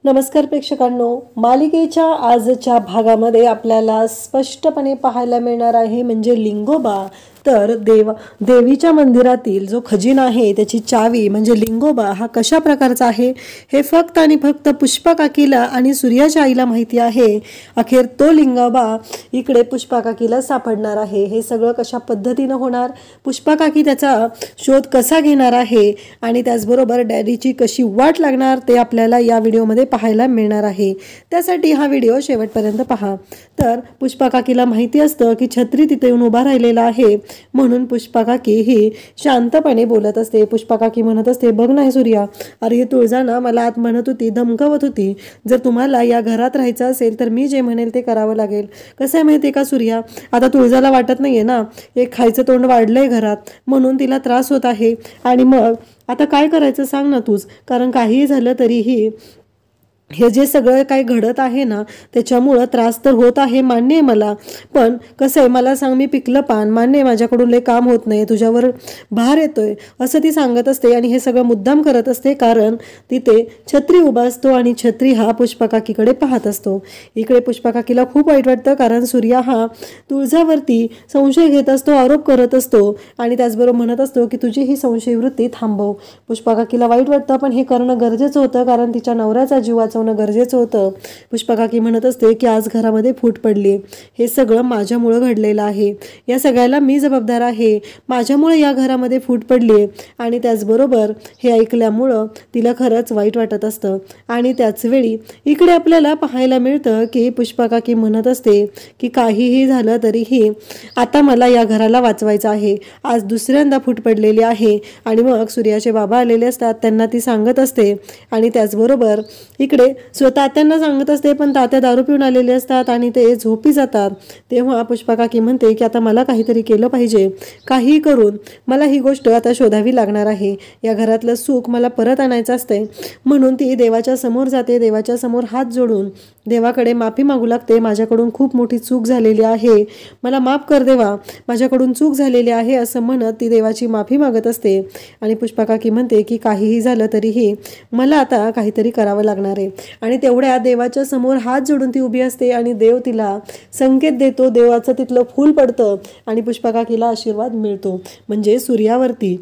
नमस्कार प्रेक्षकांनो, मालिकेच्या आजच्या भागामध्ये आपल्याला स्पष्टपणे पाहायला मिळणार आहे म्हणजे लिंगोबा तर देवीच्या मंदिरातील जो खजिना आहे त्याची चावी म्हणजे लिंगोबा हा कशा प्रकारचा आहे हे फक्त आणि फक्त पुष्पा काकीला आणि सूर्याच्या आईला माहिती आहे। अखेर तो लिंगोबा इकडे पुष्पा काकीला सापडणार आहे। हे सगळं कशा पद्धतीने होणार, पुष्पा काकी त्याचा शोध कसा घेणार आहे आणि त्याचबरोबर डॅडीची कशी वाट लागणार ते आपल्याला या व्हिडिओमध्ये पाहायला मिळणार आहे। त्यासाठी हा व्हिडिओ शेवटपर्यंत पहा। तर पुष्पा काकीला माहिती असतं की छत्री तिथे येऊन उभा राहिलेला आहे, म्हणून पुष्पा काकी ही शांतपणे बोलत असते। पुष्पा काकी म्हणत असते, बघ ना सूर्या, अरे तुळजा ना मला आत म्हणत होती, धमकावत होती, जर तुम्हाला या घरात राहायचं असेल तर मी जे म्हणेल ते करावं लागेल। कसं आहे माहिती का सूर्या, आता तुळजाला वाटत नाहीये ना एक खायचं तोंड वाढलंय घरात म्हणून तिला त्रास होत आहे आणि मग आता काय करायचं सांग ना तूच, कारण काहीही झालं तरीही हे जे सगळं काही घडत आहे ना त्याच्यामुळं त्रास तर होत आहे, मान्य आहे मला, पण कसं आहे मला सांग, मी पिकलं पान, मान्य आहे माझ्याकडून लय काम होत नाही, तुझ्यावर भार येतोय असं ती सांगत असते आणि हे सगळं मुद्दाम करत असते कारण तिथे छत्री उभा असतो आणि छत्री हा पुष्पा काकीकडे पाहत असतो। इकडे पुष्पा काकीला खूप वाईट वाटतं कारण सूर्या हा तुळजावरती संशय घेत असतो, आरोप करत असतो आणि त्याचबरोबर म्हणत असतो की तुझी ही संशय वृत्ती थांबव। पुष्पा काकीला वाईट वाटतं पण हे करणं गरजेचं होतं कारण तिच्या नवऱ्याचा जीव वाचवणं गरजेचं होतं। पुष्पा काकी म्हणत असते की आज घरामध्ये फूट पडली, हे सगळं माझ्यामुळे घडलेलं आहे, या सगळ्याला मी जबाबदार आहे, माझ्यामुळे या घरामध्ये फूट पडली आणि त्याचबरोबर हे ऐकल्यामुळं तिला खरंच वाईट वाटत असतं। आणि त्याच वेळी इकडे आपल्याला पाहायला मिळतं की पुष्पा काकी म्हणत असते की काहीही झालं तरीही आता मला या घराला वाचवायचं आहे, आज दुसऱ्यांदा फूट पडलेली आहे। आणि मग सूर्याचे बाबा आलेले असतात, त्यांना ती सांगत असते आणि त्याचबरोबर इकडे तात्यांना सांगत असते पण तात्या दारू पिऊन आलेले असतात आणि ते झोपी जातात। तेव्हा पुष्पा काकी म्हणते की आता मला काहीतरी केलं पाहिजे, काही करून मला ही गोष्ट आता शोधावी लागणार आहे, या घरातलं सुख मला परत आणायचं असते। म्हणून ती देवाच्या समोर जाते, देवाच्या समोर हात जोडून देवाकडे माफी मागू लागते, माझ्याकडून खूप मोठी चूक झालेली आहे, मला माफ कर देवा, माझ्याकडून चूक झालेली आहे असं म्हणत ती देवाची माफी मागत असते। आणि पुष्पा काकी म्हणते की काहीही झालं तरीही मला आता काहीतरी करावं लागणार आहे। आणि तेवढ्या देवाच्या समोर हात जोडून ती उभी असते आणि देव तिला संकेत देतो, देवाचं तिथलं फूल पडतं आणि पुष्पा काकीला आशीर्वाद मिळतो। म्हणजे सूर्यावरती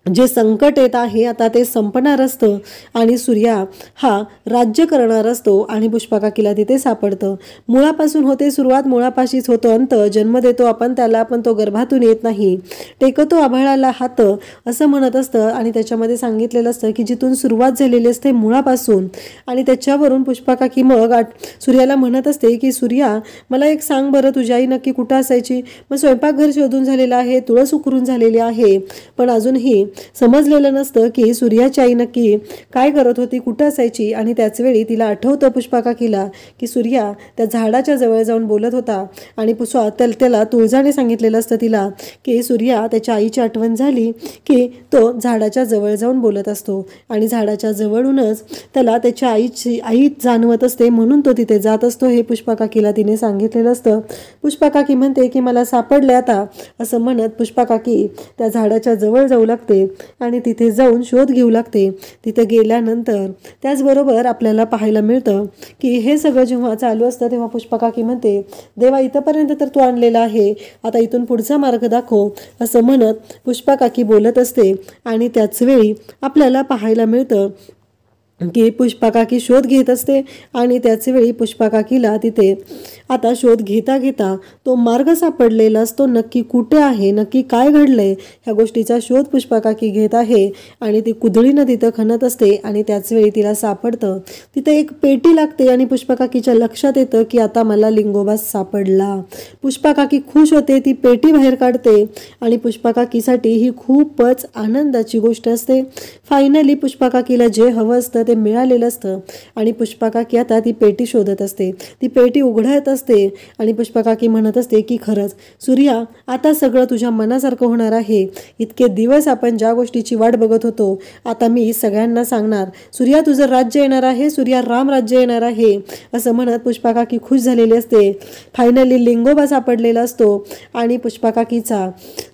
जे संकट येत आहे आता ते संपणार असतं आणि सूर्या हा राज्य करणार असतो आणि पुष्पा काकीला तिथे सापडतं। मुळापासून होते सुरुवात, मुळापाशीच होतो अंत, जन्म देतो आपण त्याला पण तो गर्भातून येत नाही, टेकतो आभाळाला हात असं म्हणत असतं। आणि त्याच्यामध्ये सांगितलेलं असतं की जिथून सुरुवात झालेली असते मुळापासून आणि त्याच्यावरून पुष्पा काकी मग सूर्याला म्हणत असते की सूर्या मला एक सांग बरं, तुझी आई नक्की कुठं असायची? मग स्वयंपाकघर शोधून झालेलं आहे, तुळस उकरून झालेली आहे, पण अजूनही समजलेलं नसतं की सूर्याची आई नक्की काय करत होती, कुठं असायची। आणि त्याच वेळी तिला आठवतं पुष्पा काकीला की सूर्या त्या झाडाच्या जवळ जाऊन बोलत होता आणि त्याला तुळजाने सांगितलेलं असतं तिला की सूर्या त्याच्या आईची आठवण झाली की तो झाडाच्या जवळ जाऊन बोलत असतो आणि झाडाच्या जवळूनच त्याला त्याच्या आई जाणवत असते, म्हणून तो तिथे जात असतो। हे पुष्पा काकीला तिने सांगितलेलं असतं। पुष्पा काकी म्हणते की मला सापडले आता असं म्हणत पुष्पा काकी त्या झाडाच्या जवळ जाऊ लागते आणि तिथे जाऊन शोध घेऊ लागते। तिथे गेल्यानंतर त्याचबरोबर आपल्याला पाहायला मिळतं की हे सगळं जेव्हा चालू असतं तेव्हा पुष्पा काकी म्हणते, देवा इथंपर्यंत तर तू आणलेला आहे, आता इथून पुढचा मार्ग दाखव असं म्हणत पुष्पा काकी बोलत असते। आणि त्याच वेळी आपल्याला पाहायला मिळतं की पुष्पा काकी शोध घेत असते आणि त्याच वेळी पुष्पा काकीला तिथे आता शोध घेता घेता तो मार्ग सापडलेला असतो, नक्की कुठे आहे, नक्की काय घडलंय ह्या गोष्टीचा शोध पुष्पा काकी घेत आहे आणि ती कुदळीनं तिथं खणत असते। आणि त्याच वेळी तिला सापडतं, तिथे एक पेटी लागते आणि पुष्पा काकीच्या लक्षात येतं की आता मला लिंगोबा सापडला। पुष्पा काकी खुश होते, ती पेटी बाहेर काढते आणि पुष्पा काकीसाठी ही खूपच आनंदाची गोष्ट असते। फायनली पुष्पा काकीला जे हवं असतं ते मिळालेलं असतं आणि पुष्पा काकी आता ती पेटी शोधत असते, ती पेटी उघडत असते आणि पुष्पा काकी म्हणत असते की खरंच सूर्या आता सगळं तुझ्या मनासारखं होणार आहे, इतके दिवस आपण ज्या गोष्टीची वाट बघत होतो आता मी सगळ्यांना सांगणार, सूर्या तुझं राज्य येणार आहे, सूर्या राम राज्य येणार आहे असं म्हणत पुष्पा काकी खुश झालेली असते। फायनली लिंगोबा सापडलेला असतो आणि पुष्पा काकीचा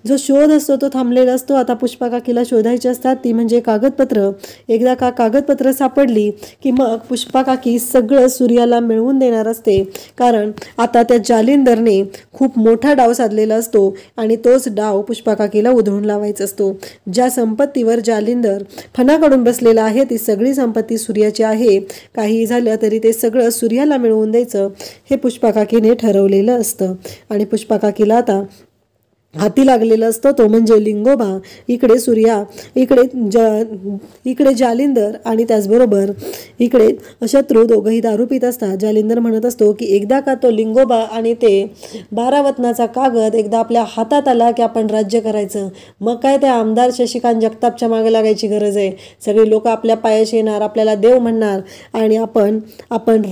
जो शोध असतो तो थांबलेला असतो। आता पुष्पा काकीला शोधायचे असतात ती म्हणजे कागदपत्र। एकदा का कागदपत्र सापडली की मग पुष्पा काकी सगळं सूर्याला मिळवून देणार असते, कारण आता त्या जालिंदरने खूप मोठा डाव साधलेला असतो आणि तोच डाव पुष्पा काकीला उधळून लावायचा असतो। ज्या संपत्तीवर जालिंदर फणा काढून बसलेला आहे ती सगळी संपत्ती सूर्याची आहे, काही झालं तरी ते सगळं सूर्याला मिळवून द्यायचं हे पुष्पा काकीने ठरवलेलं असतं। आणि पुष्पा काकीला आता हाती लागलेला असतो तो म्हणजे लिंगोबा। इकडे सूर्या, इकडे जालिंदर आणि त्याचबरोबर इकडे शत्रू दोघंही दारू पित असतात। जालिंदर म्हणत असतो की एकदा का तो लिंगोबा आणि ते 12 वतनाचा कागद एकदा आपल्या हातात आला की आपण राज्य करायचं, मग काय त्या आमदार शशिकांत जगतापच्या मागे लागायची गरज आहे। सगळे लोक आपल्या पायाशी येणार, आपल्याला देव म्हणणार आणि आपण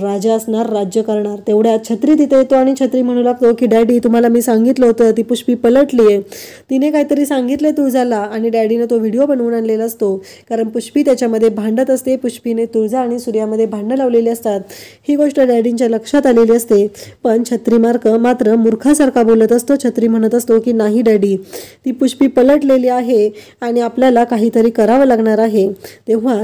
राजा असणार, राज्य करणार। तेवढ्यात छत्री तिथे येतो आणि छत्री म्हणू लागतो की डॅडी तुम्हाला मी सांगितलं होतं ती पुष्पी तिने काहीतरी सांगितलंय तुळजाला आणि डॅडीने तो व्हिडिओ बनवून आणलेला असतो, कारण पुष्पी त्याच्यामध्ये भांडत असते। पुष्पीने तुळजा आणि सूर्यामध्ये भांडणं लावलेली असतात, ही गोष्ट डॅडींच्या लक्षात आलेली असते। पण छत्री मात्र मूर्खासारखा बोलत असतो। छत्री म्हणत असतो की नाही डॅडी, ती पुष्पी पलटलेली आहे आणि आपल्याला काहीतरी करावं लागणार आहे। तेव्हा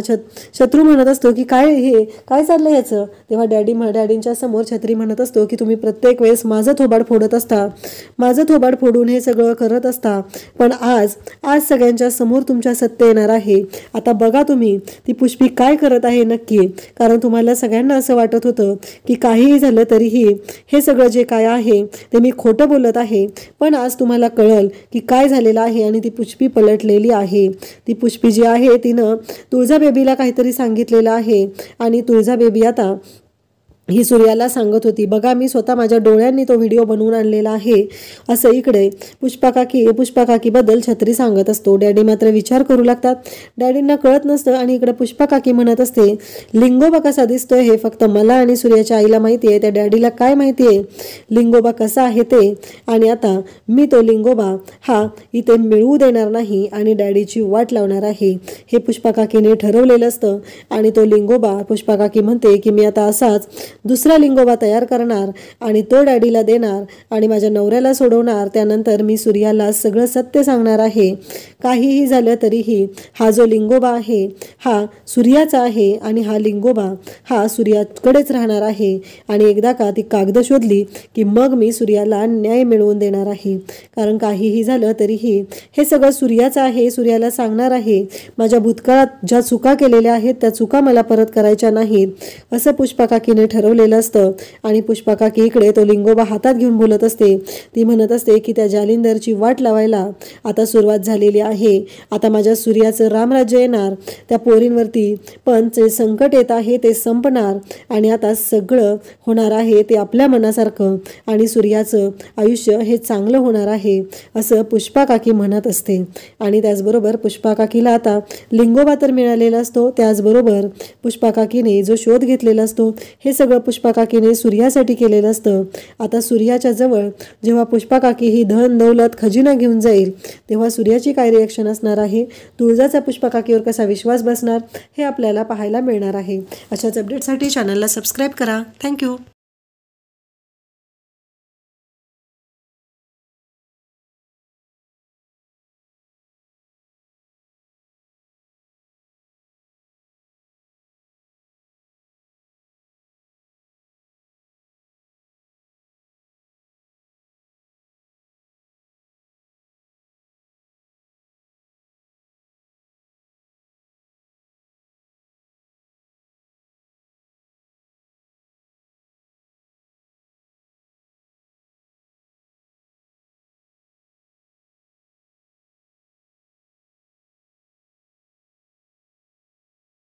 शत्रू म्हणत असतो की काय चाललंय याचं। तेव्हा डॅडींच्या समोर छत्री म्हणत असतो की तुम्ही प्रत्येक वेळेस माझं थोबाड फोडत असता, माझं थोबाड फोडून हे सगळं करत असता, पण आज सगळ्यांच्या समोर तुमच्या सत्य येणार आहे। आता बघा तुम्ही ती पुष्पी काय करत आहे नक्की, कारण तुम्हाला सगळ्यांना असं वाटत होतं की काहीही झालं तरीही हे सगळं जे काय आहे ते मी खोटं बोलत आहे, पण आज तुम्हाला कळल की काय झालेलं आहे आणि ती पुष्पी पलटलेली आहे। ती पुष्पी जी आहे तिनं तुळजा बेबीला काहीतरी सांगितलेलं आहे आणि तुळजा बेबी आता ही सूर्याला सांगत होती, बघा मी स्वतः माझ्या डोळ्यांनी तो व्हिडिओ बनवून आणलेला आहे, असं इकडे पुष्पा काकीबद्दल छत्री सांगत असतो। डॅडी मात्र विचार करू लागतात, डॅडींना कळत नसतं आणि इकडे पुष्पा काकी म्हणत असते लिंगोबा कसा दिसतोय हे फक्त मला आणि सूर्याच्या आईला माहिती आहे, त्या डॅडीला काय माहिती आहे लिंगोबा कसा आहे ते। आणि आता मी तो लिंगोबा हा इथे मिळवू देणार नाही आणि डॅडीची वाट लावणार आहे, हे पुष्पा काकीने ठरवलेलं असतं। आणि तो लिंगोबा, पुष्पा काकी म्हणते की मी आता असाच दुसरा लिंगोबा तयार करणार आणि तो डॅडीला देणार आणि माझ्या नवऱ्याला सोडवणार, त्यानंतर मी सूर्याला सगळं सत्य सांगणार आहे। काहीही झालं तरीही हा जो लिंगोबा आहे हा सूर्याचा आहे आणि हा लिंगोबा हा सूर्याकडेच राहणार आहे। आणि एकदा का ती कागद शोधली की मग मी सूर्याला न्याय मिळवून देणार आहे, कारण काहीही झालं तरीही हे सगळं सूर्याचं आहे, सूर्याला सांगणार आहे। माझ्या भूतकाळात ज्या चुका केलेल्या आहेत त्या चुका मला परत करायच्या नाहीत, असं पुष्पा काकीने ठरवलेलं असतं। आणि पुष्पा काकी इकडे तो लिंगोबा हातात घेऊन बोलत असते, ती म्हणत असते की त्या जालिंदरची वाट लावायला आता सुरुवात झालेली आहे। आता माझ्या सूर्याचं रामराज्य येणार, त्या पोरींवरती पण जे संकट येत आहे ते संपणार आणि आता सगळं होणार आहे ते आपल्या मनासारखं आणि सूर्याचं आयुष्य हे चांगलं होणार आहे, असं पुष्पा काकी म्हणत असते। आणि त्याचबरोबर पुष्पा काकीला आता लिंगोबा तर मिळालेला असतो, त्याचबरोबर पुष्पा काकीने जो शोध घेतलेला असतो हे सगळं पुष्पा काकीने सूर्यासाठी केलेलं असतं। आता सूर्याच्या जवळ जेव्हा पुष्पा काकी ही धन दौलत खजिना घेऊन जाईल तेव्हा सूर्याची काय रिॲक्शन असणार आहे, तुळजाचा पुष्पा काकीवर कसा विश्वास बसणार हे आपल्याला पाहायला मिळणार आहे। अशाच अपडेटसाठी चॅनलला सबस्क्राईब करा। थँक्यू।